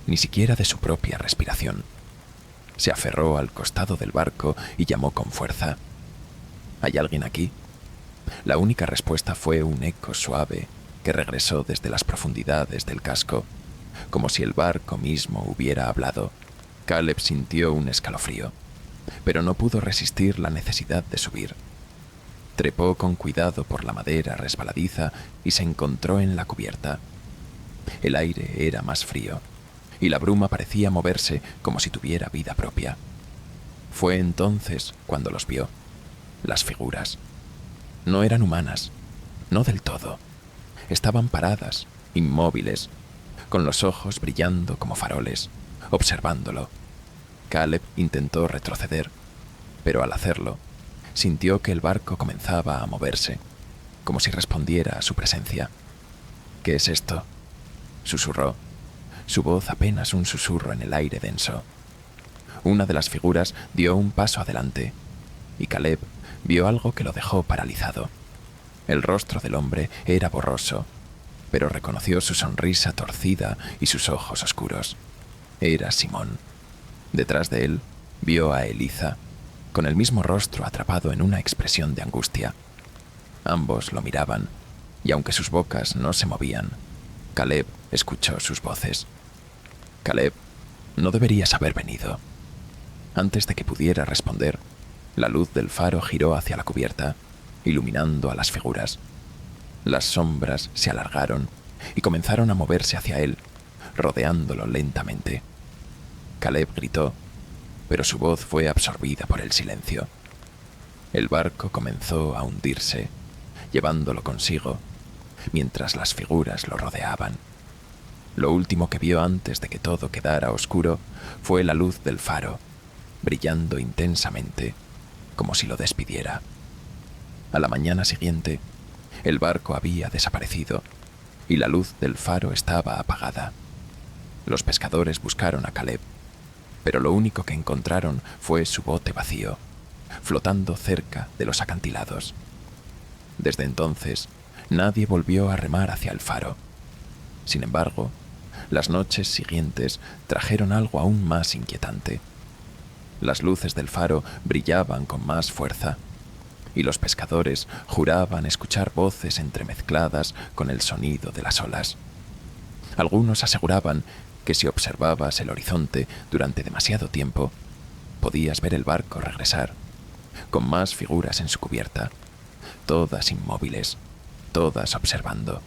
Speaker 1: ni siquiera de su propia respiración. Se aferró al costado del barco y llamó con fuerza. ¿Hay alguien aquí? La única respuesta fue un eco suave que regresó desde las profundidades del casco, como si el barco mismo hubiera hablado. Caleb sintió un escalofrío, pero no pudo resistir la necesidad de subir. Trepó con cuidado por la madera resbaladiza y se encontró en la cubierta. El aire era más frío, y la bruma parecía moverse como si tuviera vida propia. Fue entonces cuando los vio. Las figuras. No eran humanas, no del todo. Estaban paradas, inmóviles, con los ojos brillando como faroles, observándolo. Caleb intentó retroceder, pero al hacerlo, sintió que el barco comenzaba a moverse, como si respondiera a su presencia. «¿Qué es esto?», susurró, su voz apenas un susurro en el aire denso. Una de las figuras dio un paso adelante, y Caleb vio algo que lo dejó paralizado. El rostro del hombre era borroso, pero reconoció su sonrisa torcida y sus ojos oscuros. Era Simón. Detrás de él vio a Eliza, con el mismo rostro atrapado en una expresión de angustia. Ambos lo miraban, y aunque sus bocas no se movían, Caleb escuchó sus voces. «Caleb, no deberías haber venido». Antes de que pudiera responder, la luz del faro giró hacia la cubierta, iluminando a las figuras. Las sombras se alargaron y comenzaron a moverse hacia él, rodeándolo lentamente. Caleb gritó, pero su voz fue absorbida por el silencio. El barco comenzó a hundirse, llevándolo consigo, mientras las figuras lo rodeaban. Lo último que vio antes de que todo quedara oscuro fue la luz del faro, brillando intensamente, como si lo despidiera. A la mañana siguiente, el barco había desaparecido y la luz del faro estaba apagada. Los pescadores buscaron a Caleb, pero lo único que encontraron fue su bote vacío, flotando cerca de los acantilados. Desde entonces, nadie volvió a remar hacia el faro. Sin embargo, las noches siguientes trajeron algo aún más inquietante. Las luces del faro brillaban con más fuerza, y los pescadores juraban escuchar voces entremezcladas con el sonido de las olas. Algunos aseguraban que si observabas el horizonte durante demasiado tiempo, podías ver el barco regresar, con más figuras en su cubierta, todas inmóviles, todas observando.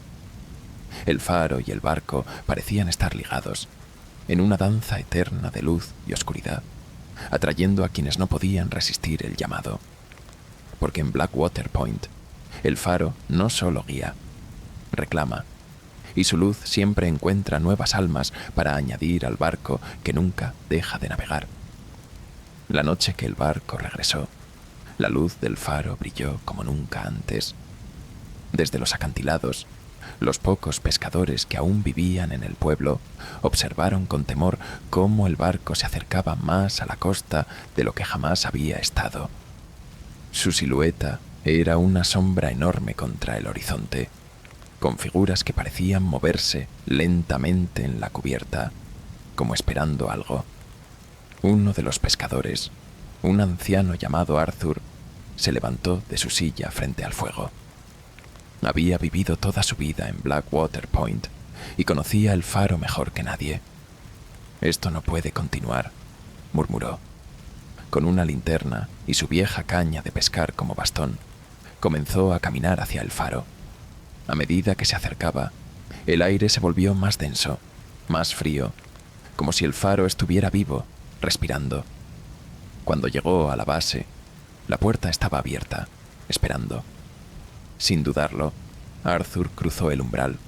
Speaker 1: El faro y el barco parecían estar ligados, en una danza eterna de luz y oscuridad, atrayendo a quienes no podían resistir el llamado. Porque en Blackwater Point, el faro no solo guía, reclama, y su luz siempre encuentra nuevas almas para añadir al barco que nunca deja de navegar. La noche que el barco regresó, la luz del faro brilló como nunca antes. Desde los acantilados, los pocos pescadores que aún vivían en el pueblo observaron con temor cómo el barco se acercaba más a la costa de lo que jamás había estado. Su silueta era una sombra enorme contra el horizonte, con figuras que parecían moverse lentamente en la cubierta, como esperando algo. Uno de los pescadores, un anciano llamado Arthur, se levantó de su silla frente al fuego. Había vivido toda su vida en Blackwater Point y conocía el faro mejor que nadie. «Esto no puede continuar», murmuró. Con una linterna y su vieja caña de pescar como bastón, comenzó a caminar hacia el faro. A medida que se acercaba, el aire se volvió más denso, más frío, como si el faro estuviera vivo, respirando. Cuando llegó a la base, la puerta estaba abierta, esperando. Sin dudarlo, Arthur cruzó el umbral,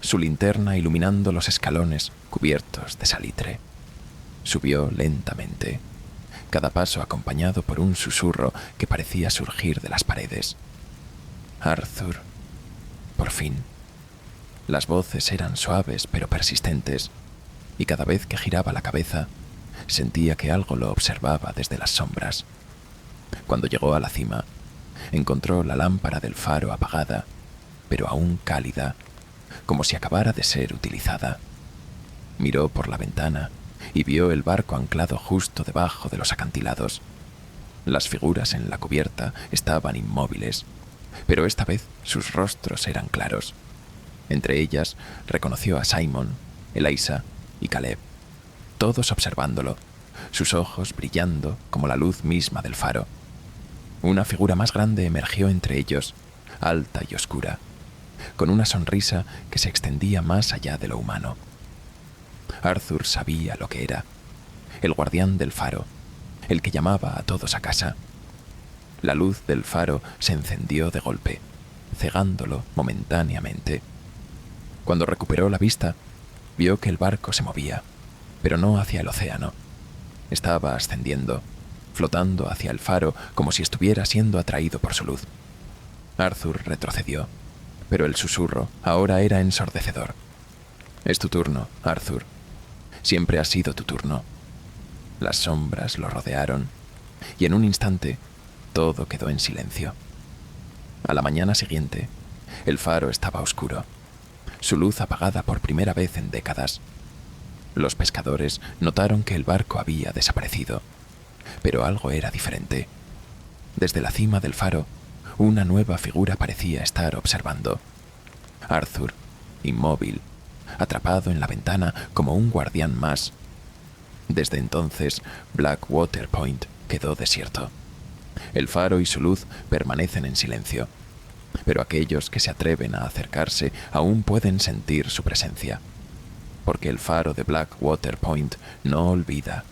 Speaker 1: su linterna iluminando los escalones cubiertos de salitre. Subió lentamente, cada paso acompañado por un susurro que parecía surgir de las paredes. Arthur. Por fin. Las voces eran suaves pero persistentes, y cada vez que giraba la cabeza, sentía que algo lo observaba desde las sombras. Cuando llegó a la cima, encontró la lámpara del faro apagada, pero aún cálida, como si acabara de ser utilizada. Miró por la ventana y vio el barco anclado justo debajo de los acantilados. Las figuras en la cubierta estaban inmóviles, pero esta vez sus rostros eran claros. Entre ellas reconoció a Simon, Eliza y Caleb, todos observándolo, sus ojos brillando como la luz misma del faro. Una figura más grande emergió entre ellos, alta y oscura, con una sonrisa que se extendía más allá de lo humano. Arthur sabía lo que era, el guardián del faro, el que llamaba a todos a casa. La luz del faro se encendió de golpe, cegándolo momentáneamente. Cuando recuperó la vista, vio que el barco se movía, pero no hacia el océano. Estaba ascendiendo, flotando hacia el faro como si estuviera siendo atraído por su luz. Arthur retrocedió, pero el susurro ahora era ensordecedor. «Es tu turno, Arthur. Siempre ha sido tu turno». Las sombras lo rodearon, y en un instante todo quedó en silencio. A la mañana siguiente, el faro estaba oscuro, su luz apagada por primera vez en décadas. Los pescadores notaron que el barco había desaparecido, pero algo era diferente. Desde la cima del faro, una nueva figura parecía estar observando. Arthur, inmóvil, atrapado en la ventana como un guardián más. Desde entonces, Blackwater Point quedó desierto. El faro y su luz permanecen en silencio, pero aquellos que se atreven a acercarse aún pueden sentir su presencia, porque el faro de Blackwater Point no olvida